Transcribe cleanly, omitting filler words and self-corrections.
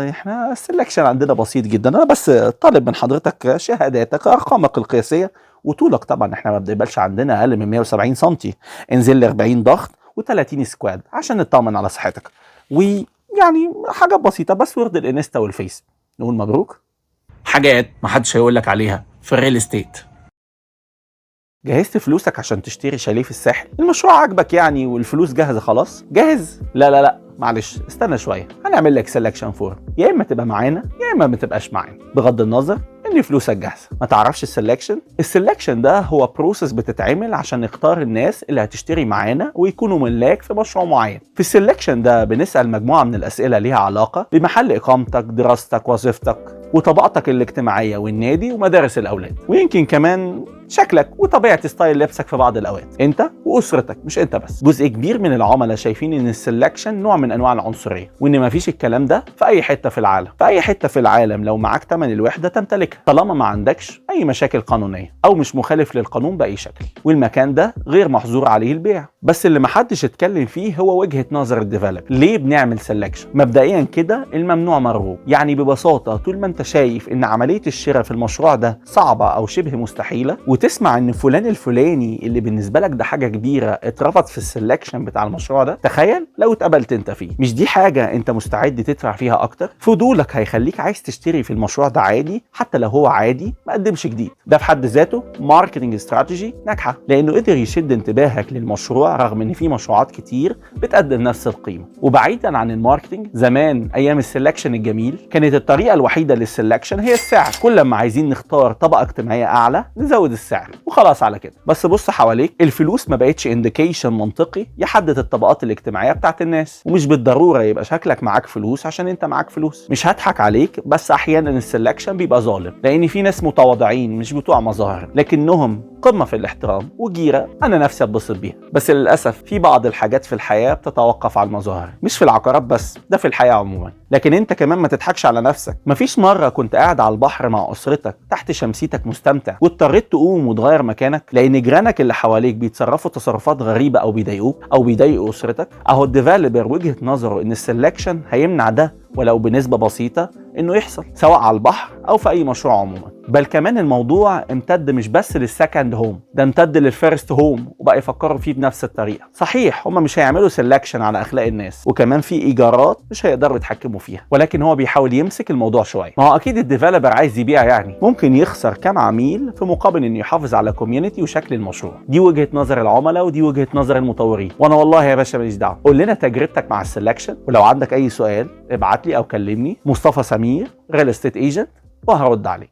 احنا السلكشن عندنا بسيط جدا، انا بس طالب من حضرتك شهاداتك، ارقامك القياسيه، وطولك. طبعا احنا ما بنقبلش عندنا اقل من 170 سم. انزل لي 40 ضغط و30 سكواد عشان نطمن على صحتك، ويعني حاجات بسيطه بس، ورد الانستا والفيس. نقول مبروك. حاجات ما حدش هيقول لك عليها في الريل استيت. جهزت فلوسك عشان تشتري شاليه في الساحل؟ المشروع عاجبك يعني والفلوس جاهزه خلاص؟ جاهز؟ لا لا لا، معلش استنى شويه، هنعمل لك سelection فورم، يا اما تبقى معانا يا اما ما تبقاش معانا، بغض النظر ان فلوسك جاهزه. ما تعرفش السلكشن ده هو بروسيس بتتعمل عشان نختار الناس اللي هتشتري معانا ويكونوا ملاك في مشروع معين. في السلكشن ده بنسال مجموعه من الاسئله ليها علاقه بمحل اقامتك، دراستك، وظيفتك، وطبقتك الاجتماعيه، والنادي، ومدارس الاولاد، ويمكن كمان شكلك وطبيعه ستايل لبسك في بعض الاوقات، انت واسرتك مش انت بس. جزء كبير من العملاء شايفين ان السلكشن نوع من انواع العنصريه، وان مفيش الكلام ده في اي حته في العالم. في اي حته في العالم لو معاك ثمن الوحده تمتلكها، طالما ما عندكش اي مشاكل قانونيه او مش مخالف للقانون باي شكل، والمكان ده غير محظور عليه البيع. بس اللي محدش اتكلم فيه هو وجهه نظر الديفلوبر. ليه بنعمل سلكشن؟ مبدئيا كده الممنوع مرغوب، يعني ببساطه طول ما انت شايف ان عمليه الشراء في المشروع ده صعبه او شبه مستحيله، وتسمع ان فلان الفلاني اللي بالنسبه لك ده حاجه كبيره اترفض في السلكشن بتاع المشروع ده، تخيل لو اتقبلت انت فيه. مش دي حاجه انت مستعد تدفع فيها اكتر؟ فضولك هيخليك عايز تشتري في المشروع ده عادي، حتى لو هو عادي ما قدمش جديد. ده في حد ذاته ماركتنج استراتيجي ناجحه، لانه قدر يشد انتباهك للمشروع رغم ان في مشروعات كتير بتقدم نفس القيمه. وبعيدا عن الماركتنج، زمان ايام السلكشن الجميل كانت الطريقه الوحيده للسلكشن هي السعر. كل ما عايزين نختار طبقه اجتماعيه اعلى نزود السعر وخلاص على كده. بس بص حواليك، الفلوس ما بقتش انديكيشن منطقي يحدد الطبقات الاجتماعيه بتاعت الناس، ومش بالضروره يبقى شكلك معاك فلوس عشان انت معاك فلوس. مش هضحك عليك، بس احيانا السلكشن بيبقى ظالم، لان في ناس متواضعين مش بتوع مظاهر لكنهم قمه في الاحترام وجيره انا نفسي اتبسط بيها. بس للاسف في بعض الحاجات في الحياه بتتوقف على المظاهر، مش في العقارات بس، ده في الحياه عموما. لكن انت كمان ما تضحكش على نفسك. مفيش مره كنت قاعد على البحر مع اسرتك تحت شمسيتك مستمتع واضطريت تقوم وتغير مكانك لان جيرانك اللي حواليك بيتصرفوا تصرفات غريبه او بيضايقوك او بيضايقوا اسرتك؟ اهو الديفلوبر وجهه نظره ان السلكشن هيمنع ده ولو بنسبه بسيطه انه يحصل، سواء على البحر او في اي مشروع عموما. بل كمان الموضوع امتد مش بس للسكند هوم، ده امتد للفيرست هوم، وبقى يفكروا فيه بنفس الطريقه. صحيح هم مش هيعملوا سلكشن على اخلاق الناس، وكمان في ايجارات مش هيقدروا يتحكموا فيها، ولكن هو بيحاول يمسك الموضوع شويه. ما هو اكيد الديفلوبر عايز يبيع، يعني ممكن يخسر كام عميل في مقابل انه يحافظ على كوميونتي وشكل المشروع. دي وجهه نظر العملاء ودي وجهه نظر المطورين، وانا والله يا باشا ماليش دعوه. قول لنا تجربتك مع السلكشن، ولو عندك اي سؤال ابعت لي او كلمني، مصطفى سمير ريل استيت ايجنت، وهرد عليك.